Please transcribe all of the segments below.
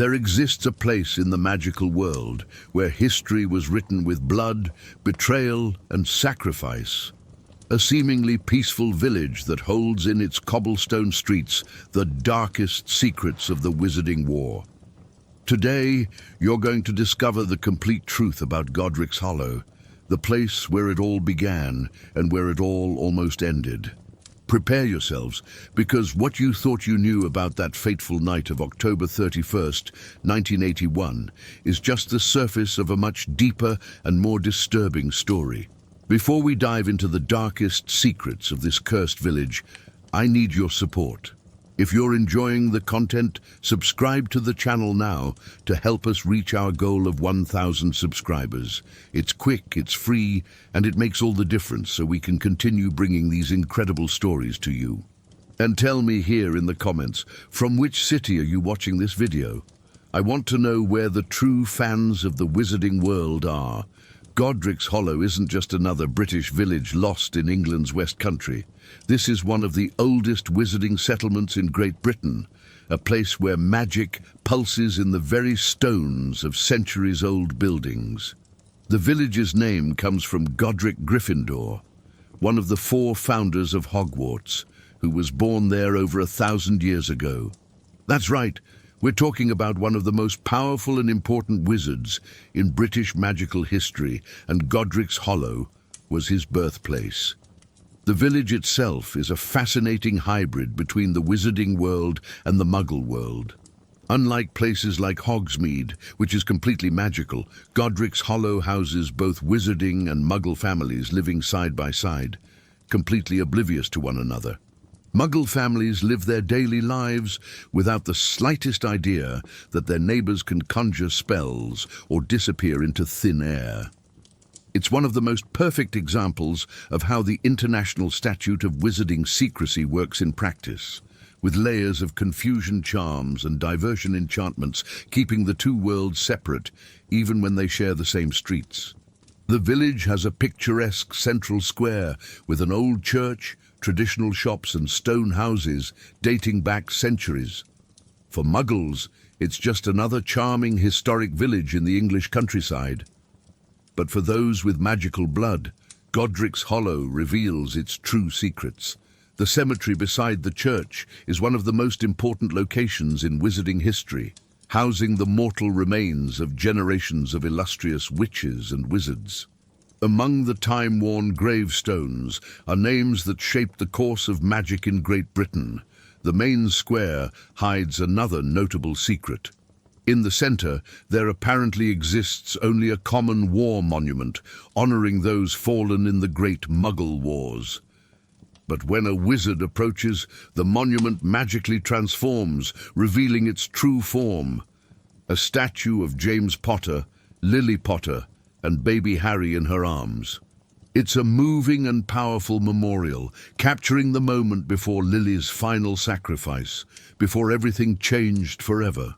There exists a place in the magical world where history was written with blood, betrayal, and sacrifice. A seemingly peaceful village that holds in its cobblestone streets the darkest secrets of the Wizarding War. Today, you're going to discover the complete truth about Godric's Hollow, the place where it all began and where it all almost ended. Prepare yourselves, because what you thought you knew about that fateful night of October 31st, 1981, is just the surface of a much deeper and more disturbing story. Before we dive into the darkest secrets of this cursed village, I need your support. If you're enjoying the content, subscribe to the channel now to help us reach our goal of 1,000 subscribers. It's quick, it's free, and it makes all the difference so we can continue bringing these incredible stories to you. And tell me here in the comments, from which city are you watching this video? I want to know where the true fans of the wizarding world are. Godric's Hollow isn't just another British village lost in England's West Country. This is one of the oldest wizarding settlements in Great Britain, a place where magic pulses in the very stones of centuries-old buildings. The village's name comes from Godric Gryffindor, one of the 4 founders of Hogwarts, who was born there over 1,000 years ago. That's right. We're talking about one of the most powerful and important wizards in British magical history, and Godric's Hollow was his birthplace. The village itself is a fascinating hybrid between the wizarding world and the Muggle world. Unlike places like Hogsmeade, which is completely magical, Godric's Hollow houses both wizarding and Muggle families living side by side, completely oblivious to one another. Muggle families live their daily lives without the slightest idea that their neighbors can conjure spells or disappear into thin air. It's one of the most perfect examples of how the International Statute of Wizarding secrecy works in practice, with layers of confusion charms and diversion enchantments keeping the two worlds separate, even when they share the same streets. The village has a picturesque central square with an old church, traditional shops and stone houses dating back centuries. For Muggles, it's just another charming historic village in the English countryside. But for those with magical blood, Godric's Hollow reveals its true secrets. The cemetery beside the church is one of the most important locations in wizarding history, housing the mortal remains of generations of illustrious witches and wizards. Among the time-worn gravestones are names that shaped the course of magic in Great Britain. The main square hides another notable secret. In the center, there apparently exists only a common war monument, honoring those fallen in the Great Muggle Wars. But when a wizard approaches, the monument magically transforms, revealing its true form. A statue of James Potter, Lily Potter, and baby Harry in her arms. It's a moving and powerful memorial, capturing the moment before Lily's final sacrifice, before everything changed forever.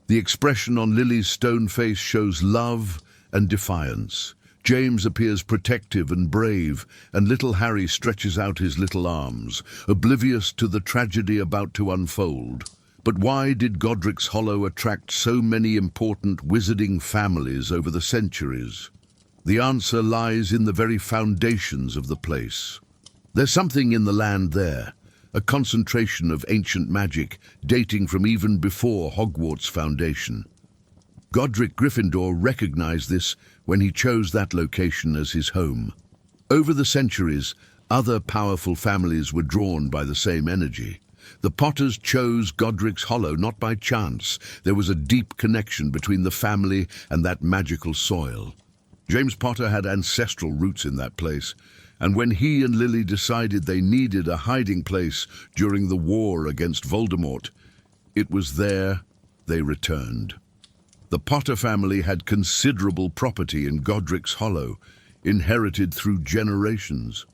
The expression on Lily's stone face shows love and defiance. James appears protective and brave, and little Harry stretches out his little arms, oblivious to the tragedy about to unfold. But why did Godric's Hollow attract so many important wizarding families over the centuries? The answer lies in the very foundations of the place. There's something in the land there, a concentration of ancient magic dating from even before Hogwarts' foundation. Godric Gryffindor recognized this when he chose that location as his home. Over the centuries, other powerful families were drawn by the same energy. The Potters chose Godric's Hollow not by chance. There was a deep connection between the family and that magical soil. James Potter had ancestral roots in that place, and when he and Lily decided they needed a hiding place during the war against Voldemort, it was there they returned. The Potter family had considerable property in Godric's Hollow, inherited through generations.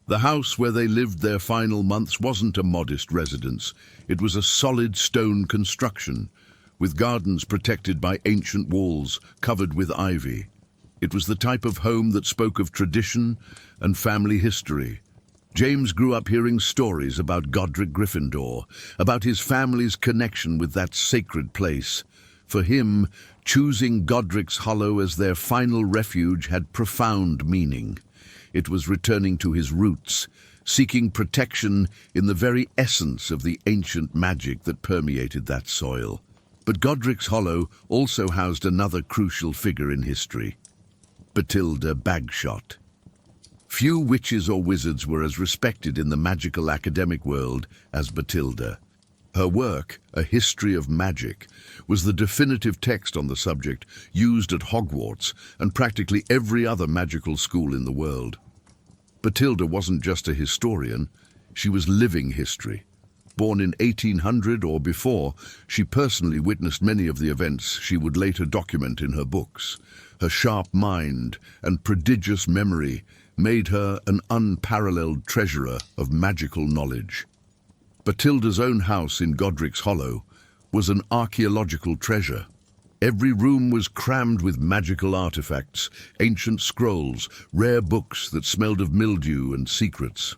The house where they lived their final months wasn't a modest residence. It was a solid stone construction, with gardens protected by ancient walls covered with ivy. It was the type of home that spoke of tradition and family history. James grew up hearing stories about Godric Gryffindor, about his family's connection with that sacred place. For him, choosing Godric's Hollow as their final refuge had profound meaning. It was returning to his roots, seeking protection in the very essence of the ancient magic that permeated that soil. But Godric's Hollow also housed another crucial figure in history, Bathilda Bagshot. Few witches or wizards were as respected in the magical academic world as Bathilda. Her work, A History of Magic, was the definitive text on the subject used at Hogwarts and practically every other magical school in the world. Bathilda wasn't just a historian, she was living history. Born in 1800 or before, she personally witnessed many of the events she would later document in her books. Her sharp mind and prodigious memory made her an unparalleled treasurer of magical knowledge. Bathilda's own house in Godric's Hollow was an archaeological treasure. Every room was crammed with magical artifacts, ancient scrolls, rare books that smelled of mildew and secrets.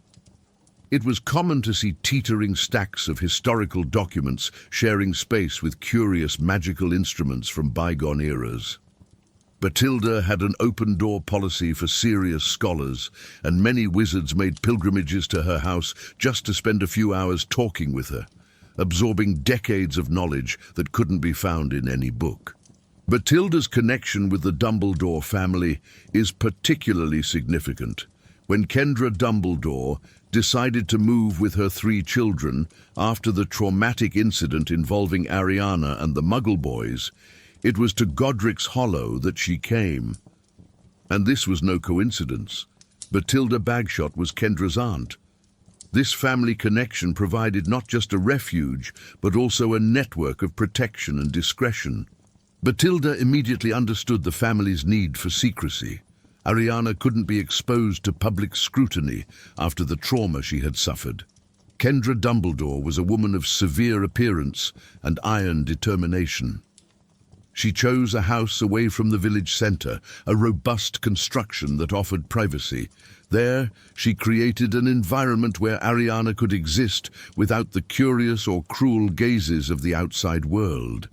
It was common to see teetering stacks of historical documents sharing space with curious magical instruments from bygone eras. Bathilda had an open-door policy for serious scholars, and many wizards made pilgrimages to her house just to spend a few hours talking with her, absorbing decades of knowledge that couldn't be found in any book. Bathilda's connection with the Dumbledore family is particularly significant. When Kendra Dumbledore decided to move with her 3 children after the traumatic incident involving Ariana and the Muggle boys, it was to Godric's Hollow that she came. And this was no coincidence. Bathilda Bagshot was Kendra's aunt. This family connection provided not just a refuge, but also a network of protection and discretion. Bathilda immediately understood the family's need for secrecy. Ariana couldn't be exposed to public scrutiny after the trauma she had suffered. Kendra Dumbledore was a woman of severe appearance and iron determination. She chose a house away from the village centre, a robust construction that offered privacy. There, she created an environment where Ariana could exist without the curious or cruel gazes of the outside world.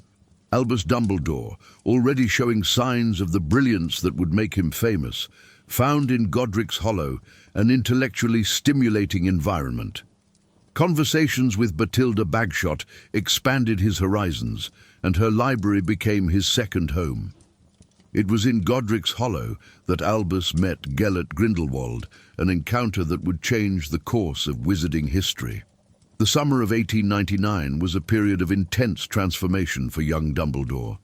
Albus Dumbledore, already showing signs of the brilliance that would make him famous, found in Godric's Hollow an intellectually stimulating environment. Conversations with Bathilda Bagshot expanded his horizons, and her library became his second home. It was in Godric's Hollow that Albus met Gellert Grindelwald, an encounter that would change the course of wizarding history. The summer of 1899 was a period of intense transformation for young Dumbledore.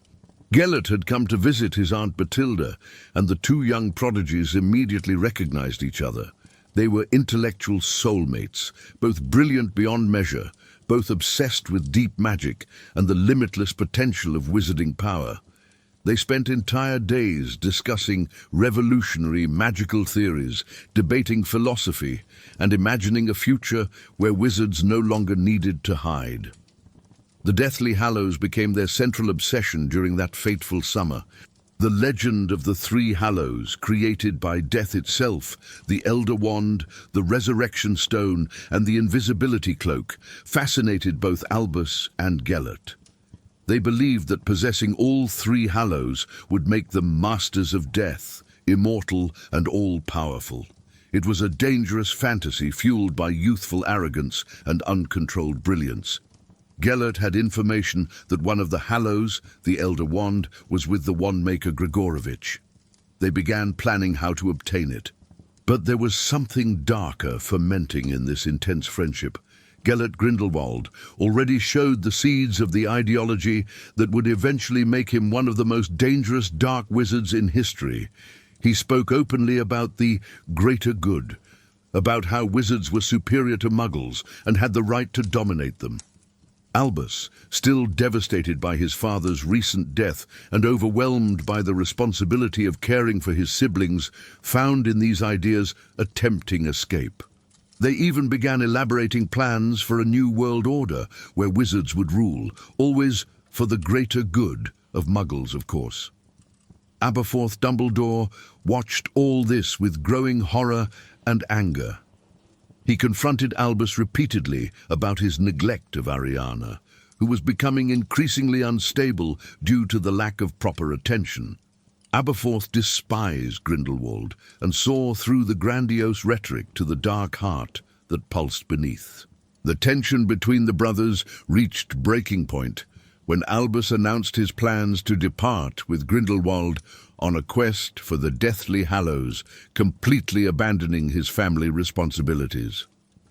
Gellert had come to visit his Aunt Bathilda, and the 2 young prodigies immediately recognized each other. They were intellectual soulmates, both brilliant beyond measure, both obsessed with deep magic and the limitless potential of wizarding power. They spent entire days discussing revolutionary magical theories, debating philosophy, and imagining a future where wizards no longer needed to hide. The Deathly Hallows became their central obsession during that fateful summer. The legend of the 3 Hallows, created by death itself, the Elder Wand, the Resurrection Stone, and the Invisibility Cloak, fascinated both Albus and Gellert. They believed that possessing all 3 Hallows would make them masters of death, immortal and all-powerful. It was a dangerous fantasy fueled by youthful arrogance and uncontrolled brilliance. Gellert had information that one of the Hallows, the Elder Wand, was with the wand-maker Grigorovich. They began planning how to obtain it. But there was something darker fermenting in this intense friendship. Gellert Grindelwald already showed the seeds of the ideology that would eventually make him one of the most dangerous dark wizards in history. He spoke openly about the greater good, about how wizards were superior to muggles and had the right to dominate them. Albus, still devastated by his father's recent death and overwhelmed by the responsibility of caring for his siblings, found in these ideas a tempting escape. They even began elaborating plans for a new world order where wizards would rule, always for the greater good of muggles, of course. Aberforth Dumbledore watched all this with growing horror and anger. He confronted Albus repeatedly about his neglect of Ariana, who was becoming increasingly unstable due to the lack of proper attention. Aberforth despised Grindelwald and saw through the grandiose rhetoric to the dark heart that pulsed beneath. The tension between the brothers reached breaking point when Albus announced his plans to depart with Grindelwald on a quest for the Deathly Hallows, completely abandoning his family responsibilities.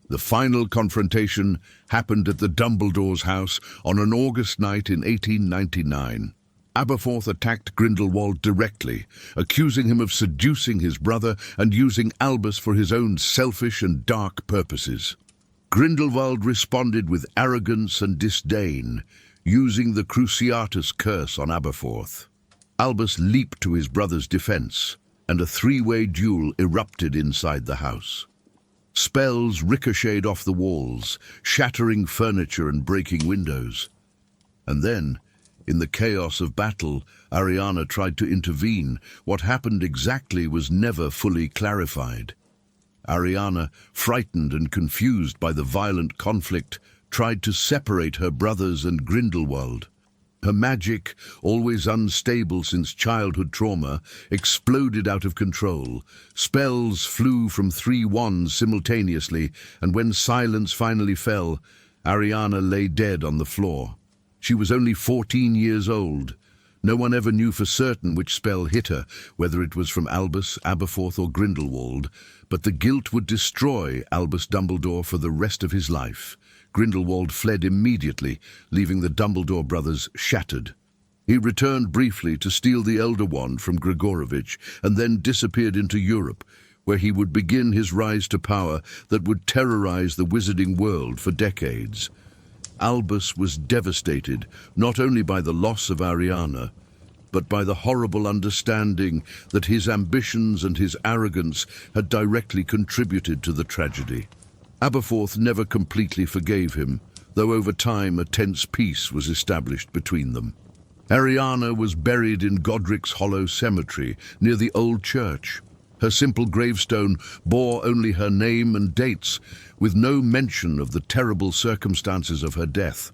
The final confrontation happened at the Dumbledore's house on an August night in 1899. Aberforth attacked Grindelwald directly, accusing him of seducing his brother and using Albus for his own selfish and dark purposes. Grindelwald responded with arrogance and disdain, using the Cruciatus curse on Aberforth. Albus leaped to his brother's defense, and a three-way duel erupted inside the house. Spells ricocheted off the walls, shattering furniture and breaking windows. And then, in the chaos of battle, Ariana tried to intervene. What happened exactly was never fully clarified. Ariana, frightened and confused by the violent conflict, tried to separate her brothers and Grindelwald. Her magic, always unstable since childhood trauma, exploded out of control. Spells flew from 3 wands simultaneously, and when silence finally fell, Ariana lay dead on the floor. She was only 14 years old. No one ever knew for certain which spell hit her, whether it was from Albus, Aberforth or Grindelwald, but the guilt would destroy Albus Dumbledore for the rest of his life. Grindelwald fled immediately, leaving the Dumbledore brothers shattered. He returned briefly to steal the Elder Wand from Gregorovitch and then disappeared into Europe, where he would begin his rise to power that would terrorize the wizarding world for decades. Albus was devastated not only by the loss of Ariana, but by the horrible understanding that his ambitions and his arrogance had directly contributed to the tragedy. Aberforth never completely forgave him, though over time a tense peace was established between them. Ariana was buried in Godric'S Hollow Cemetery near the old church. Her simple gravestone bore only her name and dates, with no mention of the terrible circumstances of her death.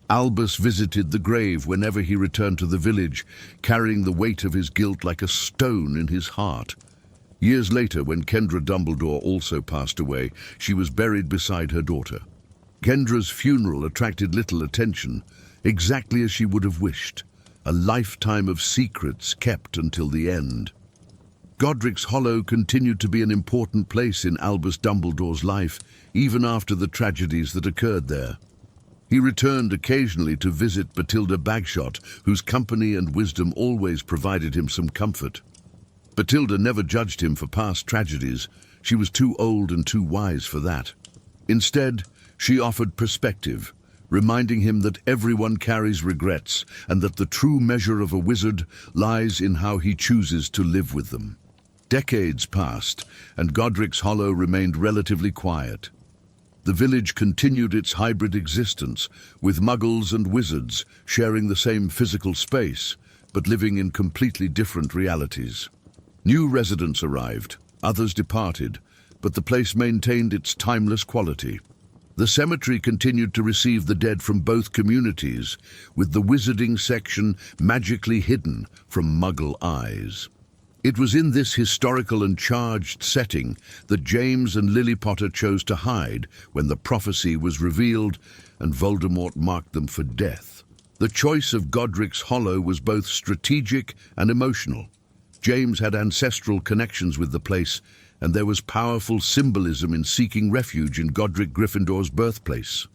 Albus visited the grave whenever he returned to the village, carrying the weight of his guilt like a stone in his heart. Years later, when Kendra Dumbledore also passed away, she was buried beside her daughter. Kendra's funeral attracted little attention, exactly as she would have wished, a lifetime of secrets kept until the end. Godric's Hollow continued to be an important place in Albus Dumbledore's life, even after the tragedies that occurred there. He returned occasionally to visit Bathilda Bagshot, whose company and wisdom always provided him some comfort. Bathilda never judged him for past tragedies. She was too old and too wise for that. Instead, she offered perspective, reminding him that everyone carries regrets and that the true measure of a wizard lies in how he chooses to live with them. Decades passed, and Godric's Hollow remained relatively quiet. The village continued its hybrid existence, with muggles and wizards sharing the same physical space, but living in completely different realities. New residents arrived, others departed, but the place maintained its timeless quality. The cemetery continued to receive the dead from both communities, with the wizarding section magically hidden from muggle eyes. It was in this historical and charged setting that James and Lily Potter chose to hide when the prophecy was revealed and Voldemort marked them for death. The choice of Godric's Hollow was both strategic and emotional. James had ancestral connections with the place, and there was powerful symbolism in seeking refuge in Godric Gryffindor's birthplace.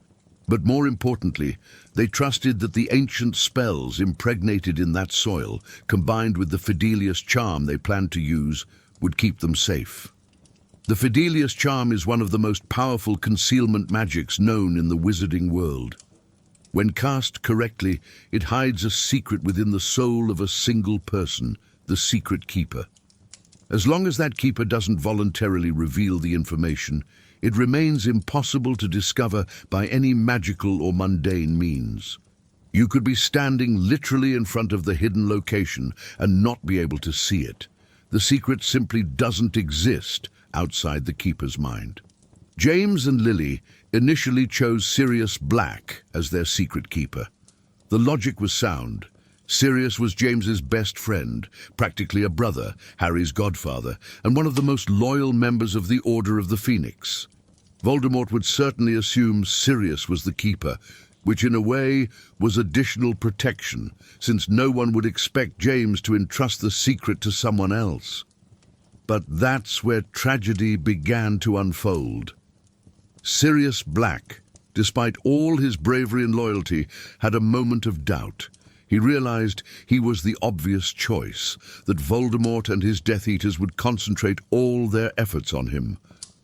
But more importantly, they trusted that the ancient spells impregnated in that soil, combined with the Fidelius charm they planned to use, would keep them safe. The Fidelius charm is one of the most powerful concealment magics known in the wizarding world. When cast correctly, it hides a secret within the soul of a single person, the secret keeper. As long as that keeper doesn't voluntarily reveal the information, it remains impossible to discover by any magical or mundane means. You could be standing literally in front of the hidden location and not be able to see it. The secret simply doesn't exist outside the keeper's mind. James and Lily initially chose Sirius Black as their secret keeper. The logic was sound. Sirius was James's best friend, practically a brother, Harry's godfather, and one of the most loyal members of the Order of the Phoenix. Voldemort would certainly assume Sirius was the keeper, which in a way was additional protection, since no one would expect James to entrust the secret to someone else. But that's where tragedy began to unfold. Sirius Black, despite all his bravery and loyalty, had a moment of doubt. He realized he was the obvious choice, that Voldemort and his Death Eaters would concentrate all their efforts on him.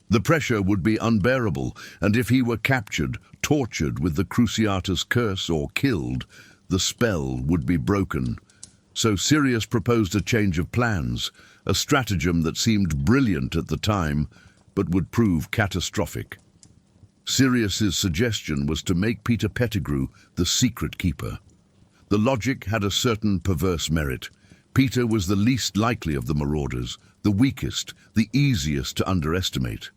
The pressure would be unbearable, and if he were captured, tortured with the Cruciatus curse or killed, the spell would be broken. So Sirius proposed a change of plans, a stratagem that seemed brilliant at the time, but would prove catastrophic. Sirius's suggestion was to make Peter Pettigrew the secret keeper. The logic had a certain perverse merit. Peter was the least likely of the marauders, the weakest, the easiest to underestimate.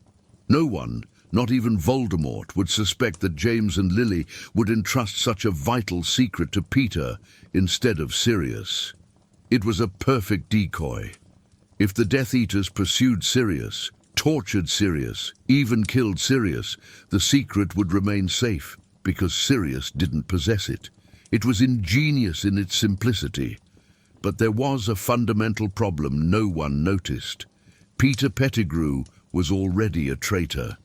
No one, not even Voldemort, would suspect that James and Lily would entrust such a vital secret to Peter instead of Sirius. It was a perfect decoy. If the Death Eaters pursued Sirius, tortured Sirius, even killed Sirius, the secret would remain safe because Sirius didn't possess it. It was ingenious in its simplicity. But there was a fundamental problem no one noticed. Peter Pettigrew was already a traitor.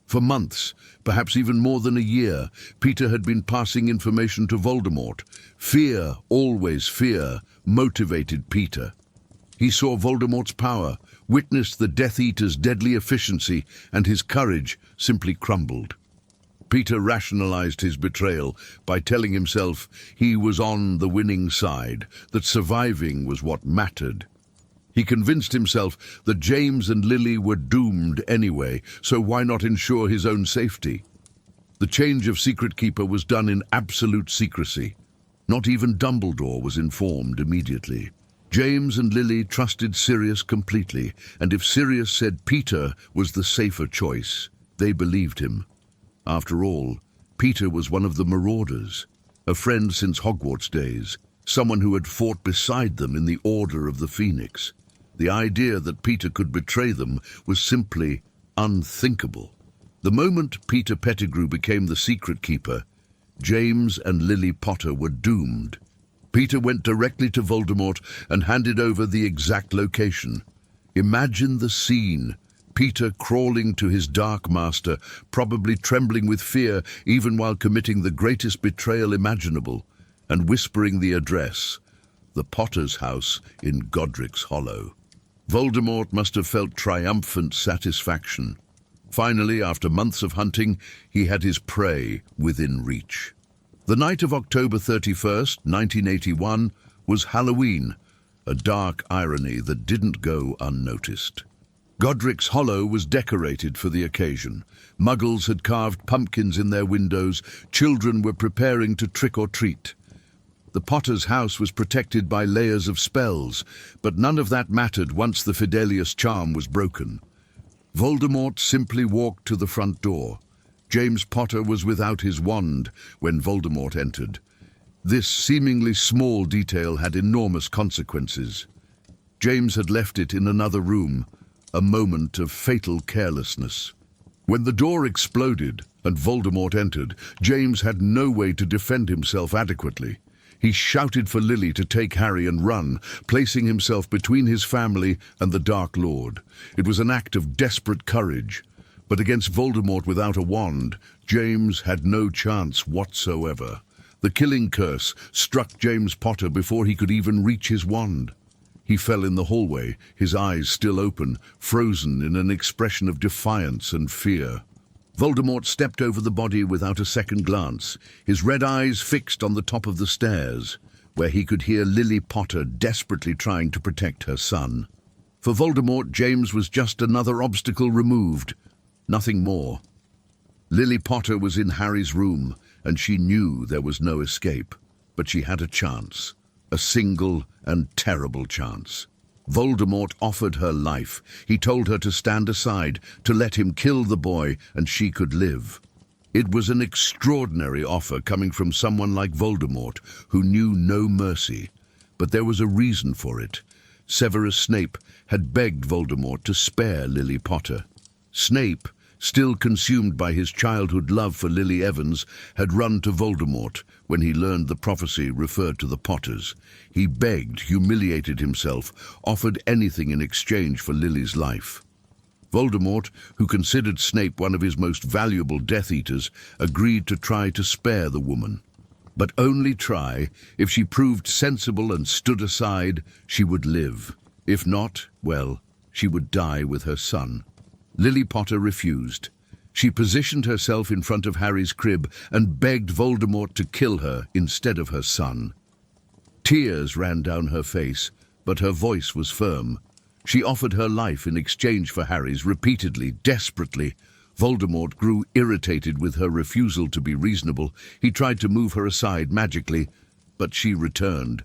For months, perhaps even more than a year, Peter had been passing information to Voldemort. Fear, always fear, motivated Peter. He saw Voldemort's power, witnessed the Death Eater's deadly efficiency, and his courage simply crumbled. Peter rationalized his betrayal by telling himself he was on the winning side, that surviving was what mattered. He convinced himself that James and Lily were doomed anyway, so why not ensure his own safety? The change of secret keeper was done in absolute secrecy. Not even Dumbledore was informed immediately. James and Lily trusted Sirius completely, and if Sirius said Peter was the safer choice, they believed him. After all, Peter was one of the marauders, a friend since Hogwarts days, someone who had fought beside them in the Order of the Phoenix. The idea that Peter could betray them was simply unthinkable. The moment Peter Pettigrew became the secret keeper, James and Lily Potter were doomed. Peter went directly to Voldemort and handed over the exact location. Imagine the scene. Peter crawling to his Dark Master, probably trembling with fear even while committing the greatest betrayal imaginable, and whispering the address, the Potter's house in Godric's Hollow. Voldemort must have felt triumphant satisfaction. Finally, after months of hunting, he had his prey within reach. The night of October 31st, 1981, was Halloween, a dark irony that didn't go unnoticed. Godric's Hollow was decorated for the occasion. Muggles had carved pumpkins in their windows. Children were preparing to trick or treat. The Potter's house was protected by layers of spells, but none of that mattered once the Fidelius charm was broken. Voldemort simply walked to the front door. James Potter was without his wand when Voldemort entered. This seemingly small detail had enormous consequences. James had left it in another room, a moment of fatal carelessness. When the door exploded and Voldemort entered, James had no way to defend himself adequately. He shouted for Lily to take Harry and run, placing himself between his family and the Dark Lord. It was an act of desperate courage, but against Voldemort without a wand, James had no chance whatsoever. The killing curse struck James Potter before he could even reach his wand. He fell in the hallway, his eyes still open, frozen in an expression of defiance and fear. Voldemort stepped over the body without a second glance, his red eyes fixed on the top of the stairs, where he could hear Lily Potter desperately trying to protect her son. For Voldemort, James was just another obstacle removed, nothing more. Lily Potter was in Harry's room, and she knew there was no escape, but she had a chance. A single and terrible chance. Voldemort offered her life. He told her to stand aside, to let him kill the boy, and she could live. It was an extraordinary offer coming from someone like Voldemort, who knew no mercy. But there was a reason for it. Severus Snape had begged Voldemort to spare Lily Potter. Snape, still consumed by his childhood love for Lily Evans, had run to Voldemort when he learned the prophecy referred to the Potters. He begged, humiliated himself, offered anything in exchange for Lily's life. Voldemort, who considered Snape one of his most valuable Death Eaters, agreed to try to spare the woman. But only try. If she proved sensible and stood aside, she would live. If not, well, she would die with her son. Lily Potter refused. She positioned herself in front of Harry's crib and begged Voldemort to kill her instead of her son. Tears ran down her face, but her voice was firm. She offered her life in exchange for Harry's repeatedly, desperately. Voldemort grew irritated with her refusal to be reasonable. He tried to move her aside magically, but she returned.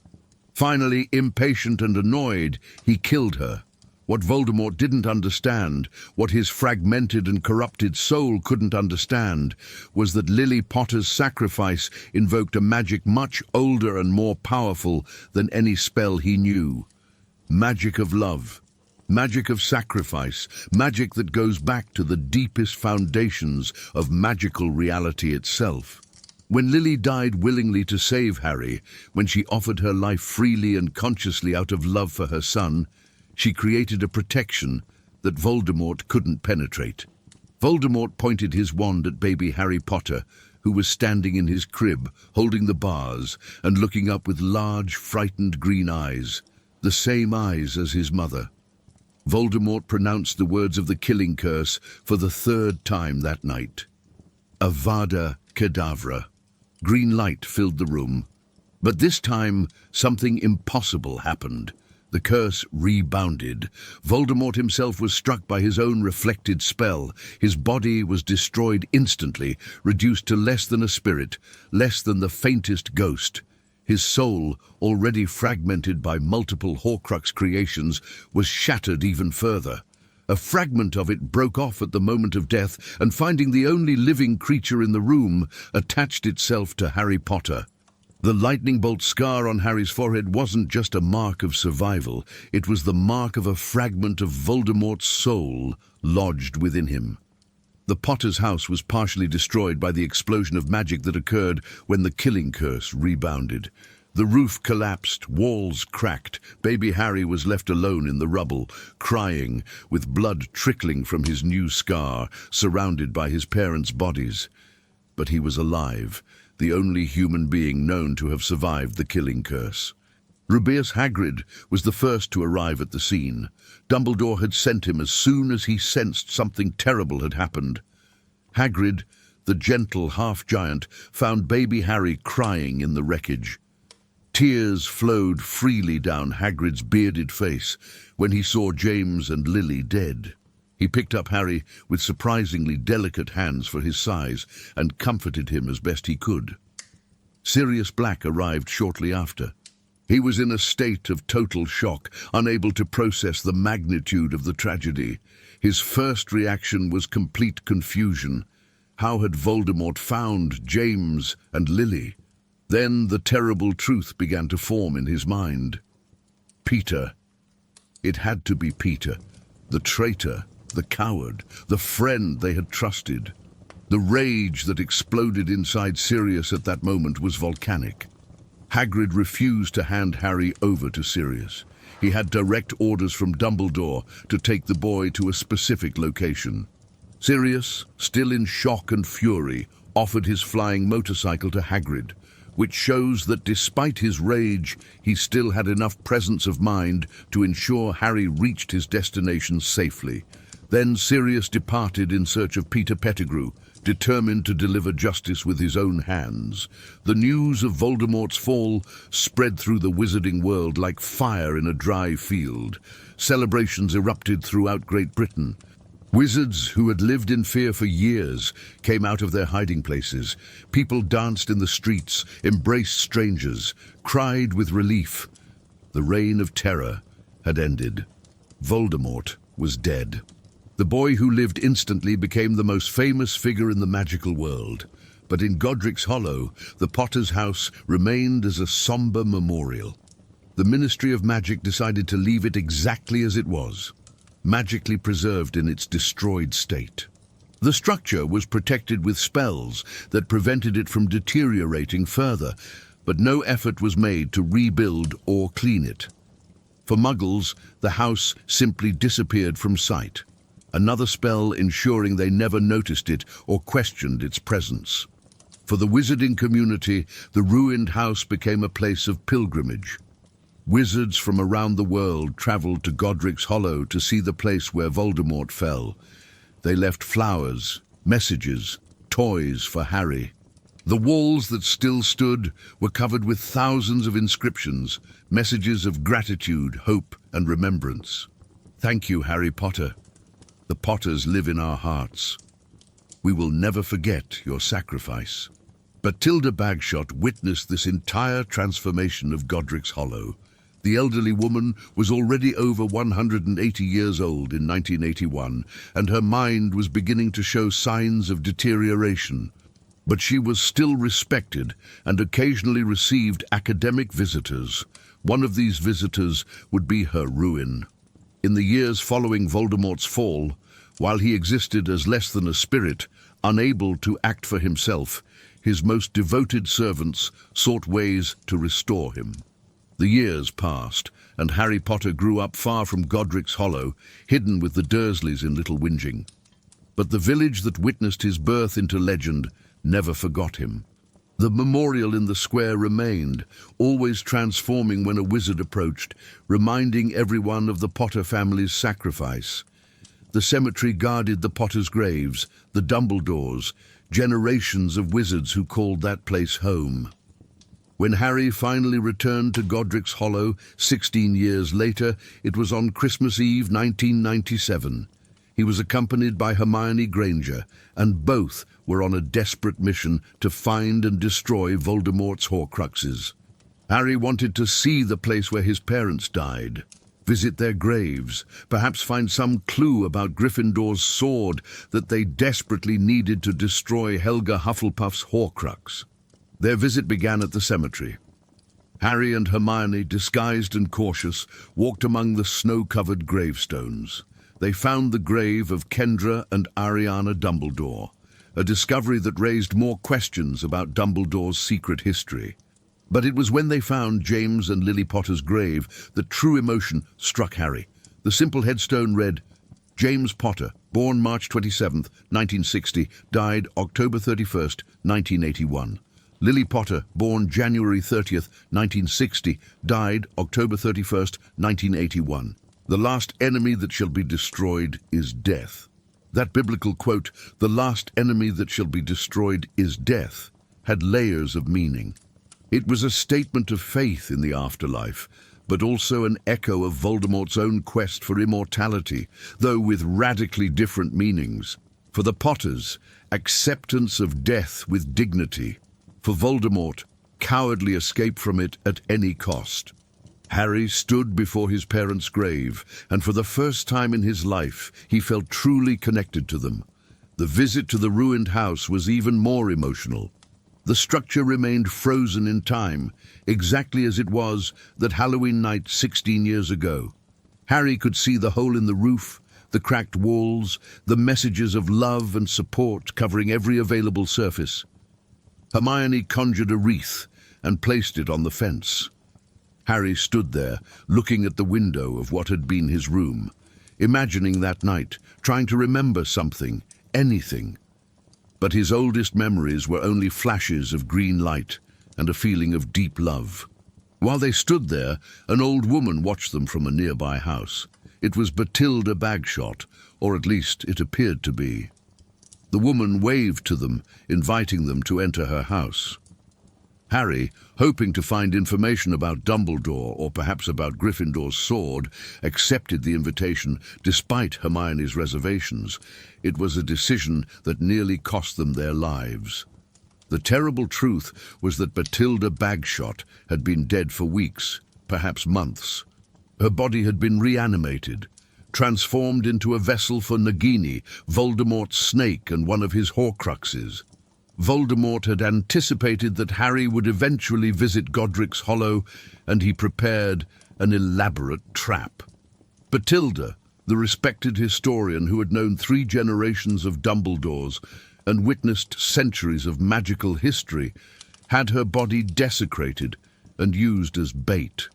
Finally, impatient and annoyed, he killed her. What Voldemort didn't understand, what his fragmented and corrupted soul couldn't understand, was that Lily Potter's sacrifice invoked a magic much older and more powerful than any spell he knew. Magic of love. Magic of sacrifice, magic that goes back to the deepest foundations of magical reality itself. When Lily died willingly to save Harry, when she offered her life freely and consciously out of love for her son, she created a protection that Voldemort couldn't penetrate. Voldemort pointed his wand at baby Harry Potter, who was standing in his crib, holding the bars and looking up with large, frightened green eyes, the same eyes as his mother. Voldemort pronounced the words of the killing curse for the third time that night. Avada Kedavra. Green light filled the room. But this time, something impossible happened. The curse rebounded. Voldemort himself was struck by his own reflected spell. His body was destroyed instantly, reduced to less than a spirit, less than the faintest ghost. His soul, already fragmented by multiple Horcrux creations, was shattered even further. A fragment of it broke off at the moment of death, and finding the only living creature in the room, attached itself to Harry Potter. The lightning bolt scar on Harry's forehead wasn't just a mark of survival, it was the mark of a fragment of Voldemort's soul lodged within him. The Potter's house was partially destroyed by the explosion of magic that occurred when the killing curse rebounded. The roof collapsed, walls cracked. Baby Harry was left alone in the rubble, crying, with blood trickling from his new scar, surrounded by his parents' bodies. But he was alive, the only human being known to have survived the killing curse. Rubeus Hagrid was the first to arrive at the scene. Dumbledore had sent him as soon as he sensed something terrible had happened. Hagrid, the gentle half-giant, found baby Harry crying in the wreckage. Tears flowed freely down Hagrid's bearded face when he saw James and Lily dead. He picked up Harry with surprisingly delicate hands for his size and comforted him as best he could. Sirius Black arrived shortly after. He was in a state of total shock, unable to process the magnitude of the tragedy. His first reaction was complete confusion. How had Voldemort found James and Lily? Then the terrible truth began to form in his mind. Peter. It had to be Peter, the traitor, the coward, the friend they had trusted. The rage that exploded inside Sirius at that moment was volcanic. Hagrid refused to hand Harry over to Sirius. He had direct orders from Dumbledore to take the boy to a specific location. Sirius, still in shock and fury, offered his flying motorcycle to Hagrid, which shows that despite his rage, he still had enough presence of mind to ensure Harry reached his destination safely. Then Sirius departed in search of Peter Pettigrew, determined to deliver justice with his own hands. The news of Voldemort's fall spread through the wizarding world like fire in a dry field. Celebrations erupted throughout Great Britain. Wizards who had lived in fear for years came out of their hiding places. People danced in the streets, embraced strangers, cried with relief. The reign of terror had ended. Voldemort was dead. The boy who lived instantly became the most famous figure in the magical world. But in Godric's Hollow, the Potter's house remained as a somber memorial. The Ministry of Magic decided to leave it exactly as it was, magically preserved in its destroyed state. The structure was protected with spells that prevented it from deteriorating further, but no effort was made to rebuild or clean it. For Muggles, the house simply disappeared from sight, another spell ensuring they never noticed it or questioned its presence. For the wizarding community, the ruined house became a place of pilgrimage. Wizards from around the world traveled to Godric's Hollow to see the place where Voldemort fell. They left flowers, messages, toys for Harry. The walls that still stood were covered with thousands of inscriptions, messages of gratitude, hope, and remembrance. Thank you, Harry Potter. The Potters live in our hearts. We will never forget your sacrifice. Bathilda Bagshot witnessed this entire transformation of Godric's Hollow. The elderly woman was already over 180 years old in 1981, and her mind was beginning to show signs of deterioration. But she was still respected and occasionally received academic visitors. One of these visitors would be her ruin. In the years following Voldemort's fall, while he existed as less than a spirit, unable to act for himself, his most devoted servants sought ways to restore him. The years passed, and Harry Potter grew up far from Godric's Hollow, hidden with the Dursleys in Little Whinging. But the village that witnessed his birth into legend never forgot him. The memorial in the square remained, always transforming when a wizard approached, reminding everyone of the Potter family's sacrifice. The cemetery guarded the Potters' graves, the Dumbledores, generations of wizards who called that place home. When Harry finally returned to Godric's Hollow 16 years later, it was on Christmas Eve 1997. He was accompanied by Hermione Granger, and both were on a desperate mission to find and destroy Voldemort's Horcruxes. Harry wanted to see the place where his parents died, visit their graves, perhaps find some clue about Gryffindor's sword that they desperately needed to destroy Helga Hufflepuff's Horcrux. Their visit began at the cemetery. Harry and Hermione, disguised and cautious, walked among the snow-covered gravestones. They found the grave of Kendra and Ariana Dumbledore, a discovery that raised more questions about Dumbledore's secret history. But it was when they found James and Lily Potter's grave that true emotion struck Harry. The simple headstone read, James Potter, born March 27, 1960, died October 31, 1981. Lily Potter, born January 30, 1960, died October 31, 1981. The last enemy that shall be destroyed is death. That biblical quote, the last enemy that shall be destroyed is death, had layers of meaning. It was a statement of faith in the afterlife, but also an echo of Voldemort's own quest for immortality, though with radically different meanings. For the Potters, acceptance of death with dignity. For Voldemort, cowardly escape from it at any cost. Harry stood before his parents' grave, and for the first time in his life, he felt truly connected to them. The visit to the ruined house was even more emotional. The structure remained frozen in time, exactly as it was that Halloween night 16 years ago. Harry could see the hole in the roof, the cracked walls, the messages of love and support covering every available surface. Hermione conjured a wreath and placed it on the fence. Harry stood there, looking at the window of what had been his room, imagining that night, trying to remember something, anything. But his oldest memories were only flashes of green light and a feeling of deep love. While they stood there, an old woman watched them from a nearby house. It was Bathilda Bagshot, or at least it appeared to be. The woman waved to them, inviting them to enter her house. Harry, hoping to find information about Dumbledore or perhaps about Gryffindor's sword, accepted the invitation despite Hermione's reservations. It was a decision that nearly cost them their lives. The terrible truth was that Bathilda Bagshot had been dead for weeks, perhaps months. Her body had been reanimated, transformed into a vessel for Nagini, Voldemort's snake and one of his Horcruxes. Voldemort had anticipated that Harry would eventually visit Godric's Hollow, and he prepared an elaborate trap. Bathilda, the respected historian who had known 3 generations of Dumbledores and witnessed centuries of magical history, had her body desecrated and used as bait.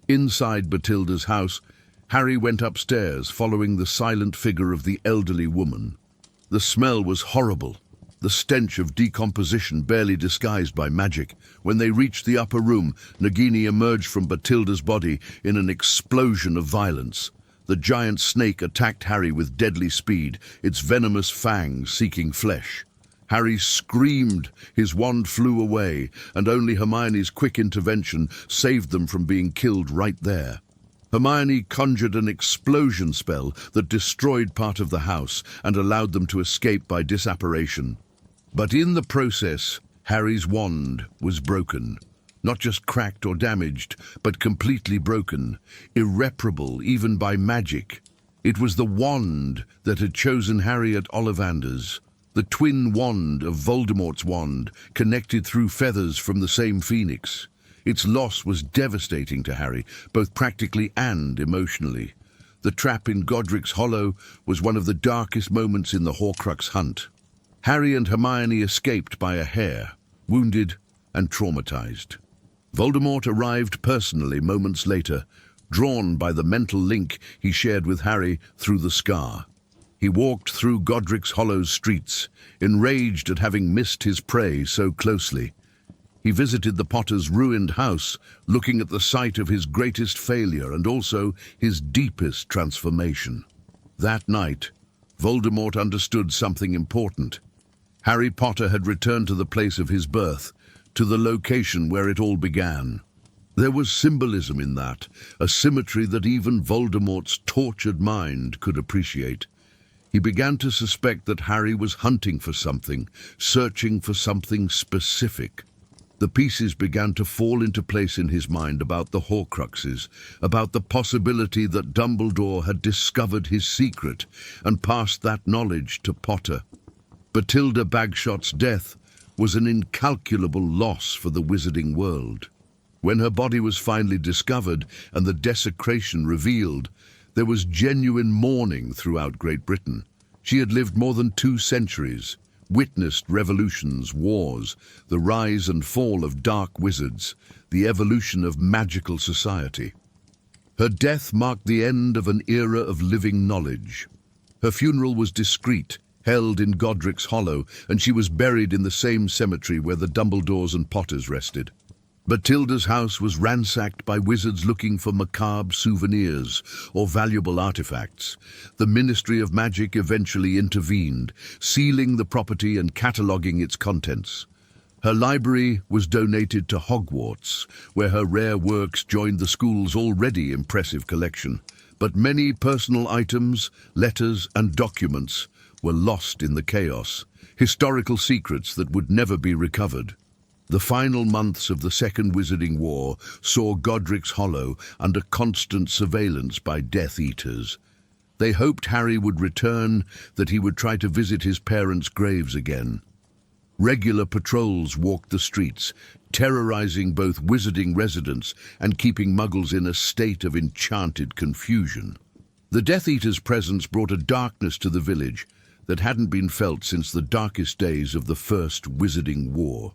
Inside Bathilda's house, Harry went upstairs, following the silent figure of the elderly woman. The smell was horrible, the stench of decomposition barely disguised by magic. When they reached the upper room, Nagini emerged from Bathilda's body in an explosion of violence. The giant snake attacked Harry with deadly speed, its venomous fangs seeking flesh. Harry screamed, his wand flew away, and only Hermione's quick intervention saved them from being killed right there. Hermione conjured an explosion spell that destroyed part of the house and allowed them to escape by disapparition. But in the process, Harry's wand was broken. Not just cracked or damaged, but completely broken, irreparable even by magic. It was the wand that had chosen Harry at Ollivander's. The twin wand of Voldemort's wand, connected through feathers from the same phoenix. Its loss was devastating to Harry, both practically and emotionally. The trap in Godric's Hollow was one of the darkest moments in the Horcrux hunt. Harry and Hermione escaped by a hair, wounded and traumatized. Voldemort arrived personally moments later, drawn by the mental link he shared with Harry through the scar. He walked through Godric's Hollow's streets, enraged at having missed his prey so closely. He visited the Potter's ruined house, looking at the site of his greatest failure and also his deepest transformation. That night, Voldemort understood something important. Harry Potter had returned to the place of his birth, to the location where it all began. There was symbolism in that, a symmetry that even Voldemort's tortured mind could appreciate. He began to suspect that Harry was hunting for something, searching for something specific. The pieces began to fall into place in his mind about the Horcruxes, about the possibility that Dumbledore had discovered his secret and passed that knowledge to Potter. Bathilda Bagshot's death was an incalculable loss for the wizarding world. When her body was finally discovered and the desecration revealed, there was genuine mourning throughout Great Britain. She had lived more than 2 centuries, witnessed revolutions, wars, the rise and fall of dark wizards, the evolution of magical society. Her death marked the end of an era of living knowledge. Her funeral was discreet, held in Godric's Hollow, and she was buried in the same cemetery where the Dumbledores and Potters rested. Bathilda's house was ransacked by wizards looking for macabre souvenirs or valuable artifacts. The Ministry of Magic eventually intervened, sealing the property and cataloguing its contents. Her library was donated to Hogwarts, where her rare works joined the school's already impressive collection. But many personal items, letters and documents were lost in the chaos, historical secrets that would never be recovered. The final months of the Second Wizarding War saw Godric's Hollow under constant surveillance by Death Eaters. They hoped Harry would return, that he would try to visit his parents' graves again. Regular patrols walked the streets, terrorizing both wizarding residents and keeping Muggles in a state of enchanted confusion. The Death Eaters' presence brought a darkness to the village that hadn't been felt since the darkest days of the First Wizarding War.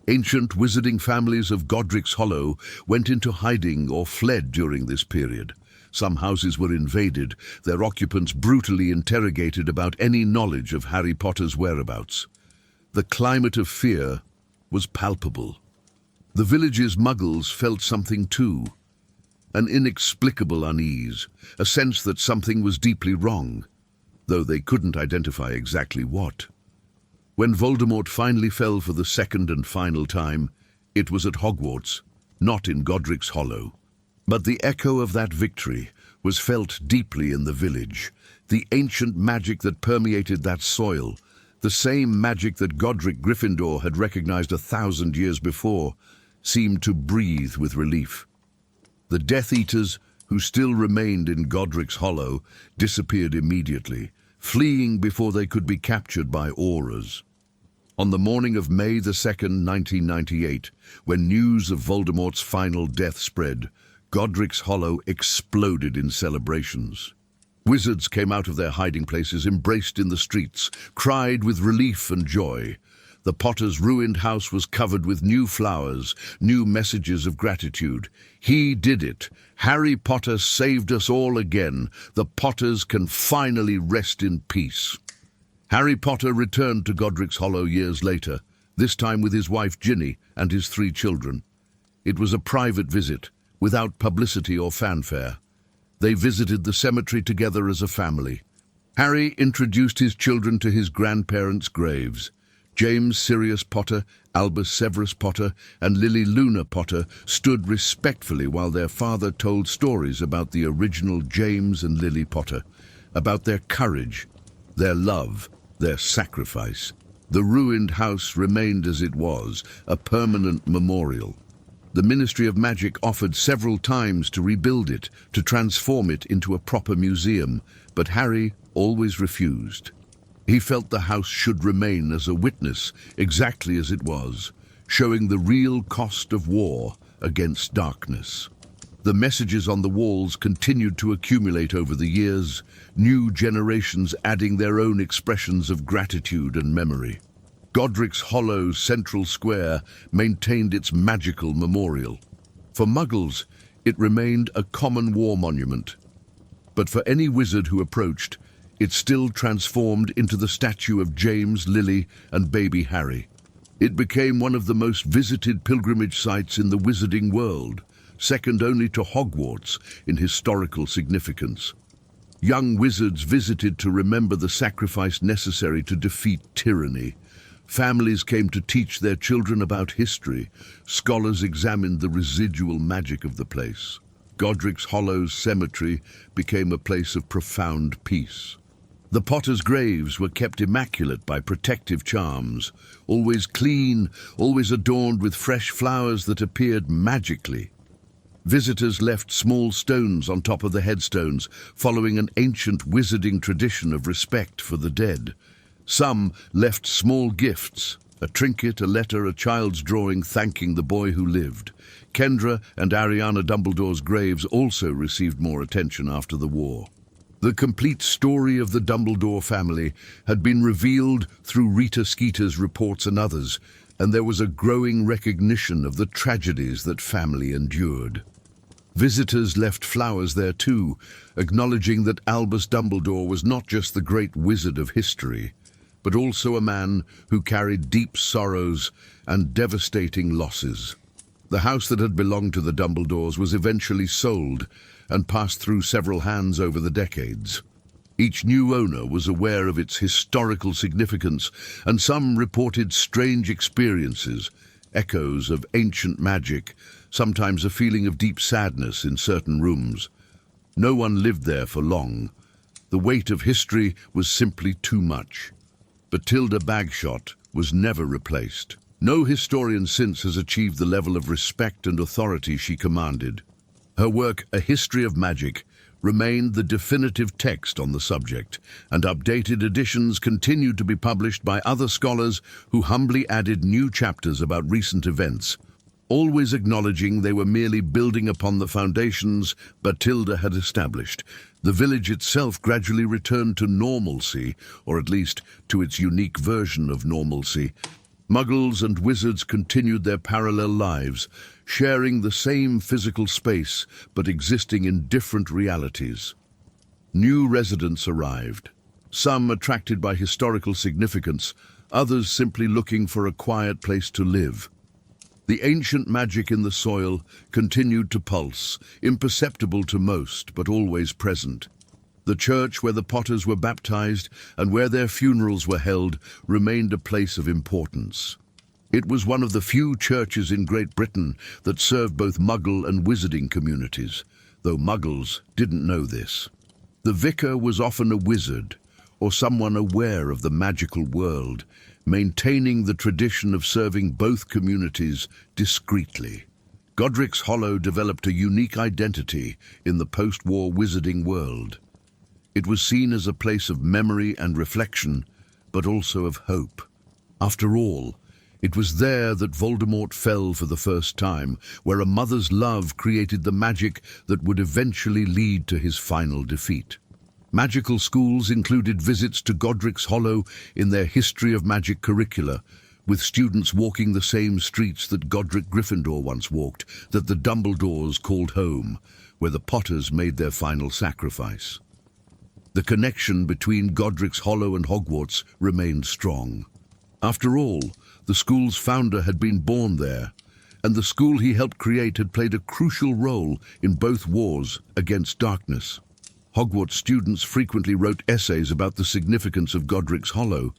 Ancient wizarding families of Godric's Hollow went into hiding or fled during this period. Some houses were invaded, their occupants brutally interrogated about any knowledge of Harry Potter's whereabouts. The climate of fear was palpable. The village's Muggles felt something too. An inexplicable unease, a sense that something was deeply wrong, though they couldn't identify exactly what. When Voldemort finally fell for the second and final time, it was at Hogwarts, not in Godric's Hollow. But the echo of that victory was felt deeply in the village. The ancient magic that permeated that soil, the same magic that Godric Gryffindor had recognized 1,000 years before, seemed to breathe with relief. The Death Eaters, who still remained in Godric's Hollow, disappeared immediately, fleeing before they could be captured by auras. On the morning of May the 2nd, 1998, when news of Voldemort's final death spread, Godric's Hollow exploded in celebrations. Wizards came out of their hiding places, embraced in the streets, cried with relief and joy. The Potter's ruined house was covered with new flowers, new messages of gratitude. He did it. Harry Potter saved us all again. The Potters can finally rest in peace. Harry Potter returned to Godric's Hollow years later, this time with his wife Ginny and his 3 children. It was a private visit, without publicity or fanfare. They visited the cemetery together as a family. Harry introduced his children to his grandparents' graves. James Sirius Potter, Albus Severus Potter, and Lily Luna Potter stood respectfully while their father told stories about the original James and Lily Potter, about their courage, their love, their sacrifice. The ruined house remained as it was, a permanent memorial. The Ministry of Magic offered several times to rebuild it, to transform it into a proper museum, but Harry always refused. He felt the house should remain as a witness, exactly as it was, showing the real cost of war against darkness. The messages on the walls continued to accumulate over the years, new generations adding their own expressions of gratitude and memory. Godric's Hollow Central Square maintained its magical memorial. For Muggles, it remained a common war monument. But for any wizard who approached, it still transformed into the statue of James, Lily, and baby Harry. It became one of the most visited pilgrimage sites in the wizarding world, second only to Hogwarts in historical significance. Young wizards visited to remember the sacrifice necessary to defeat tyranny. Families came to teach their children about history. Scholars examined the residual magic of the place. Godric's Hollow's cemetery became a place of profound peace. The Potters' graves were kept immaculate by protective charms, always clean, always adorned with fresh flowers that appeared magically. Visitors left small stones on top of the headstones, following an ancient wizarding tradition of respect for the dead. Some left small gifts, a trinket, a letter, a child's drawing thanking the boy who lived. Kendra and Ariana Dumbledore's graves also received more attention after the war. The complete story of the Dumbledore family had been revealed through Rita Skeeter's reports and others, and there was a growing recognition of the tragedies that family endured. Visitors left flowers there too, acknowledging that Albus Dumbledore was not just the great wizard of history, but also a man who carried deep sorrows and devastating losses. The house that had belonged to the Dumbledores was eventually sold and passed through several hands over the decades. Each new owner was aware of its historical significance, and some reported strange experiences, echoes of ancient magic, sometimes a feeling of deep sadness in certain rooms. No one lived there for long. The weight of history was simply too much. Bathilda Bagshot was never replaced. No historian since has achieved the level of respect and authority she commanded. Her work, A History of Magic, remained the definitive text on the subject, and updated editions continued to be published by other scholars who humbly added new chapters about recent events, always acknowledging they were merely building upon the foundations Bathilda had established. The village itself gradually returned to normalcy, or at least to its unique version of normalcy. Muggles and wizards continued their parallel lives, sharing the same physical space but existing in different realities. New residents arrived, some attracted by historical significance, others simply looking for a quiet place to live. The ancient magic in the soil continued to pulse, imperceptible to most, but always present. The church where the Potters were baptized and where their funerals were held remained a place of importance. It was one of the few churches in Great Britain that served both Muggle and Wizarding communities, though Muggles didn't know this. The vicar was often a wizard, or someone aware of the magical world, maintaining the tradition of serving both communities discreetly. Godric's Hollow developed a unique identity in the post-war wizarding world. It was seen as a place of memory and reflection, but also of hope. After all, it was there that Voldemort fell for the first time, where a mother's love created the magic that would eventually lead to his final defeat. Magical schools included visits to Godric's Hollow in their History of Magic curricula, with students walking the same streets that Godric Gryffindor once walked, that the Dumbledores called home, where the Potters made their final sacrifice. The connection between Godric's Hollow and Hogwarts remained strong. After all, the school's founder had been born there, and the school he helped create had played a crucial role in both wars against darkness. Hogwarts students frequently wrote essays about the significance of Godric's Hollow,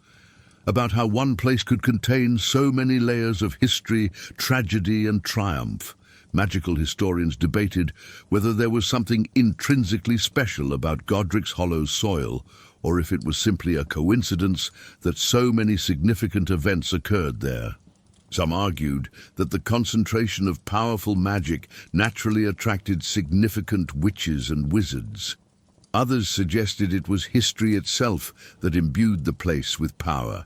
about how one place could contain so many layers of history, tragedy, and triumph. Magical historians debated whether there was something intrinsically special about Godric's Hollow's soil, or if it was simply a coincidence that so many significant events occurred there. Some argued that the concentration of powerful magic naturally attracted significant witches and wizards. Others suggested it was history itself that imbued the place with power,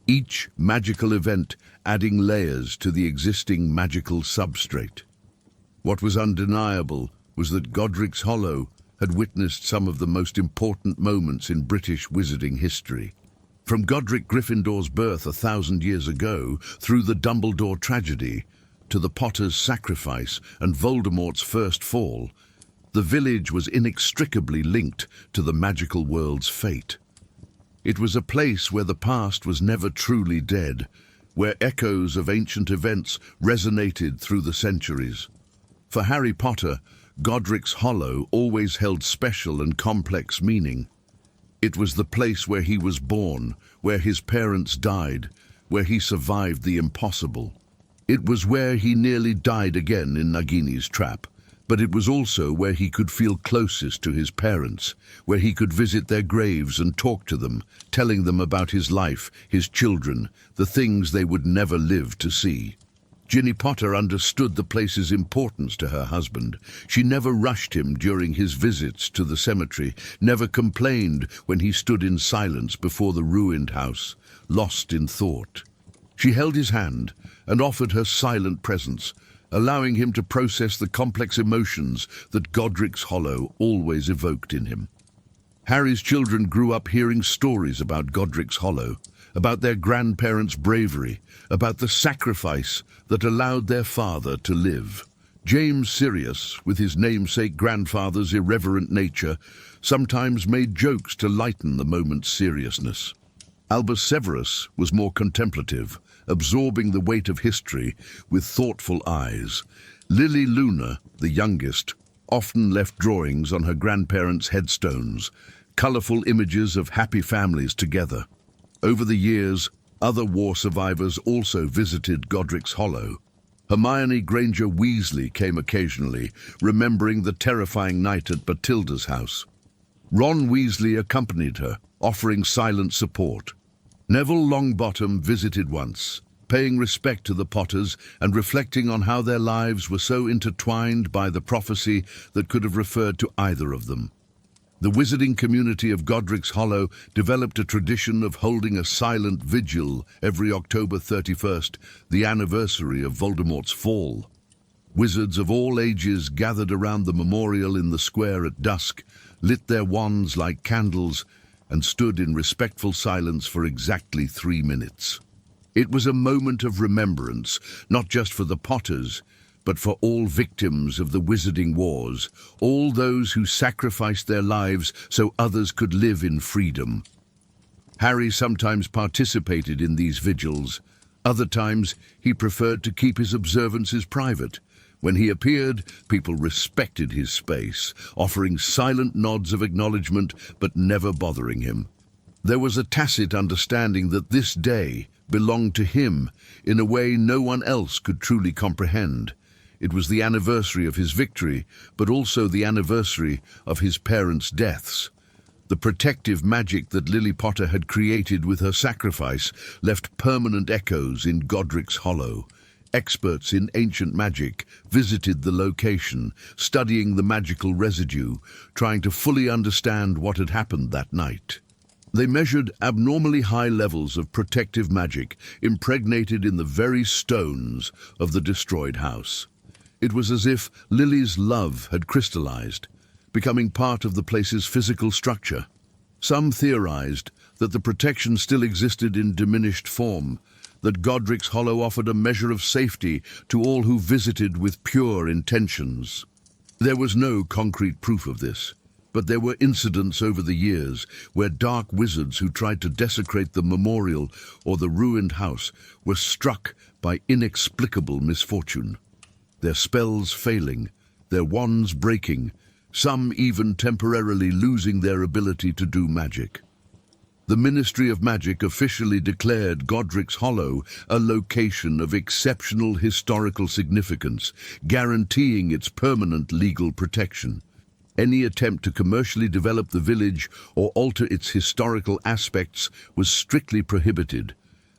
each magical event adding layers to the existing magical substrate. What was undeniable was that Godric's Hollow had witnessed some of the most important moments in British wizarding history. From Godric Gryffindor's birth 1,000 years ago, through the Dumbledore tragedy, to the Potters' sacrifice and Voldemort's first fall, the village was inextricably linked to the magical world's fate. It was a place where the past was never truly dead, where echoes of ancient events resonated through the centuries. For Harry Potter, Godric's Hollow always held special and complex meaning. It was the place where he was born, where his parents died, where he survived the impossible. It was where he nearly died again in Nagini's trap, but it was also where he could feel closest to his parents, where he could visit their graves and talk to them, telling them about his life, his children, the things they would never live to see. Ginny Potter understood the place's importance to her husband. She never rushed him during his visits to the cemetery, never complained when he stood in silence before the ruined house, lost in thought. She held his hand and offered her silent presence, allowing him to process the complex emotions that Godric's Hollow always evoked in him. Harry's children grew up hearing stories about Godric's Hollow, about their grandparents' bravery, about the sacrifice that allowed their father to live. James Sirius, with his namesake grandfather's irreverent nature, sometimes made jokes to lighten the moment's seriousness. Albus Severus was more contemplative, absorbing the weight of history with thoughtful eyes. Lily Luna, the youngest, often left drawings on her grandparents' headstones, colourful images of happy families together. Over the years, other war survivors also visited Godric's Hollow. Hermione Granger Weasley came occasionally, remembering the terrifying night at Bathilda's house. Ron Weasley accompanied her, offering silent support. Neville Longbottom visited once, paying respect to the Potters and reflecting on how their lives were so intertwined by the prophecy that could have referred to either of them. The wizarding community of Godric's Hollow developed a tradition of holding a silent vigil every October 31st, the anniversary of Voldemort's fall. Wizards of all ages gathered around the memorial in the square at dusk, lit their wands like candles, and stood in respectful silence for exactly 3 minutes. It was a moment of remembrance, not just for the Potters, but for all victims of the wizarding wars, all those who sacrificed their lives so others could live in freedom. Harry sometimes participated in these vigils. Other times, he preferred to keep his observances private. When he appeared, people respected his space, offering silent nods of acknowledgement but never bothering him. There was a tacit understanding that this day belonged to him in a way no one else could truly comprehend. It was the anniversary of his victory, but also the anniversary of his parents' deaths. The protective magic that Lily Potter had created with her sacrifice left permanent echoes in Godric's Hollow, Experts in ancient magic visited the location, studying the magical residue, trying to fully understand what had happened that night. They measured abnormally high levels of protective magic impregnated in the very stones of the destroyed house. It was as if Lily's love had crystallized, becoming part of the place's physical structure. Some theorized that the protection still existed in diminished form, that Godric's Hollow offered a measure of safety to all who visited with pure intentions. There was no concrete proof of this, but there were incidents over the years where dark wizards who tried to desecrate the memorial or the ruined house were struck by inexplicable misfortune. Their spells failing, their wands breaking, some even temporarily losing their ability to do magic. The Ministry of Magic officially declared Godric's Hollow a location of exceptional historical significance, guaranteeing its permanent legal protection. Any attempt to commercially develop the village or alter its historical aspects was strictly prohibited.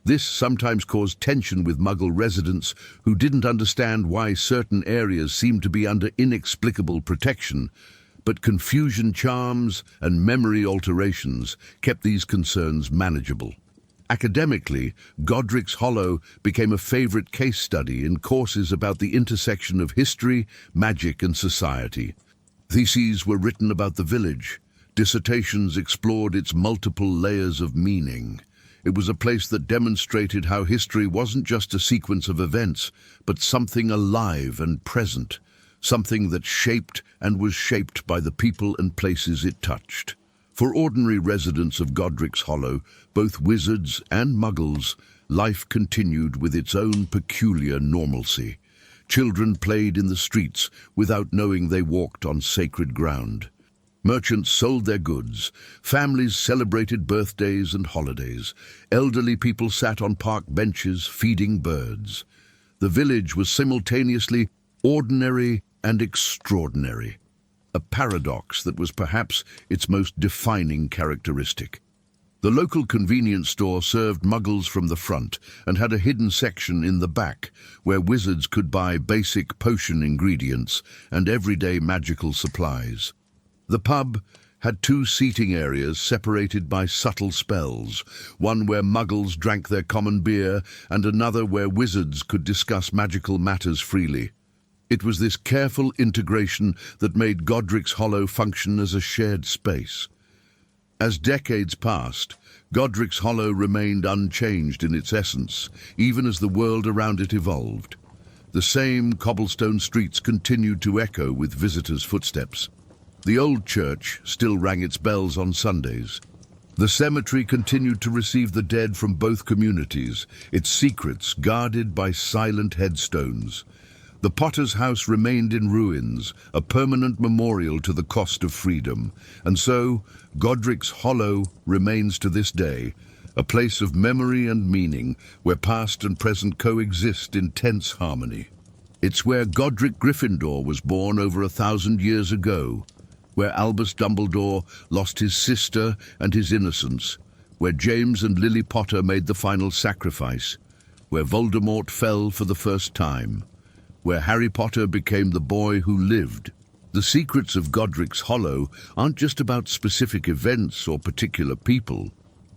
This sometimes caused tension with Muggle residents who didn't understand why certain areas seemed to be under inexplicable protection, but confusion charms and memory alterations kept these concerns manageable. Academically, Godric's Hollow became a favorite case study in courses about the intersection of history, magic, and society. Theses were written about the village. Dissertations explored its multiple layers of meaning. It was a place that demonstrated how history wasn't just a sequence of events, but something alive and present, something that shaped and was shaped by the people and places it touched. For ordinary residents of Godric's Hollow, both wizards and muggles, life continued with its own peculiar normalcy. Children played in the streets without knowing they walked on sacred ground. Merchants sold their goods, families celebrated birthdays and holidays, elderly people sat on park benches feeding birds. The village was simultaneously ordinary and extraordinary, a paradox that was perhaps its most defining characteristic. The local convenience store served muggles from the front and had a hidden section in the back where wizards could buy basic potion ingredients and everyday magical supplies. The pub had two seating areas separated by subtle spells, one where muggles drank their common beer and another where wizards could discuss magical matters freely. It was this careful integration that made Godric's Hollow function as a shared space. As decades passed, Godric's Hollow remained unchanged in its essence, even as the world around it evolved. The same cobblestone streets continued to echo with visitors' footsteps. The old church still rang its bells on Sundays. The cemetery continued to receive the dead from both communities, its secrets guarded by silent headstones. The Potter's house remained in ruins, a permanent memorial to the cost of freedom. And so, Godric's Hollow remains to this day, a place of memory and meaning, where past and present coexist in tense harmony. It's where Godric Gryffindor was born over 1,000 years ago, where Albus Dumbledore lost his sister and his innocence, where James and Lily Potter made the final sacrifice, where Voldemort fell for the first time, where Harry Potter became the boy who lived. The secrets of Godric's Hollow aren't just about specific events or particular people.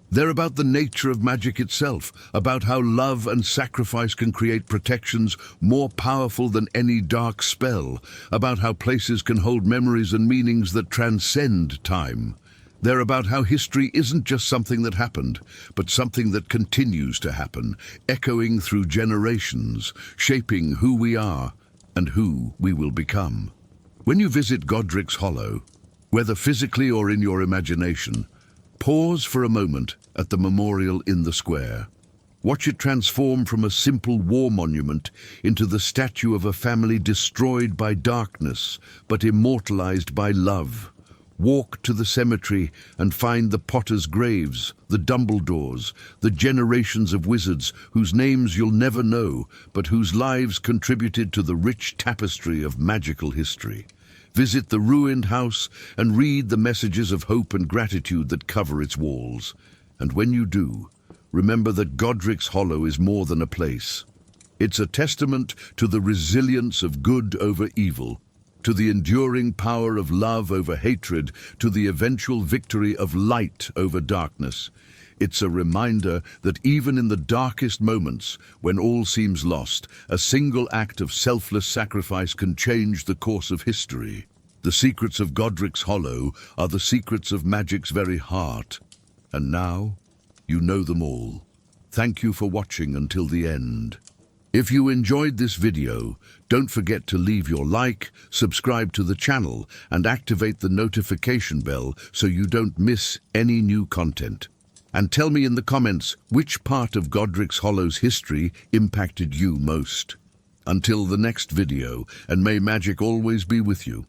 They're about the nature of magic itself, about how love and sacrifice can create protections more powerful than any dark spell, about how places can hold memories and meanings that transcend time. They're about how history isn't just something that happened, but something that continues to happen, echoing through generations, shaping who we are and who we will become. When you visit Godric's Hollow, whether physically or in your imagination, pause for a moment at the memorial in the square. Watch it transform from a simple war monument into the statue of a family destroyed by darkness, but immortalized by love. Walk to the cemetery and find the Potters' graves, the Dumbledores, the generations of wizards whose names you'll never know, but whose lives contributed to the rich tapestry of magical history. Visit the ruined house and read the messages of hope and gratitude that cover its walls. And when you do, remember that Godric's Hollow is more than a place. It's a testament to the resilience of good over evil, to the enduring power of love over hatred, to the eventual victory of light over darkness. It's a reminder that even in the darkest moments, when all seems lost, a single act of selfless sacrifice can change the course of history. The secrets of Godric's Hollow are the secrets of magic's very heart. And now, you know them all. Thank you for watching until the end. If you enjoyed this video, don't forget to leave your like, subscribe to the channel, and activate the notification bell so you don't miss any new content. And tell me in the comments which part of Godric's Hollow's history impacted you most. Until the next video, and may magic always be with you.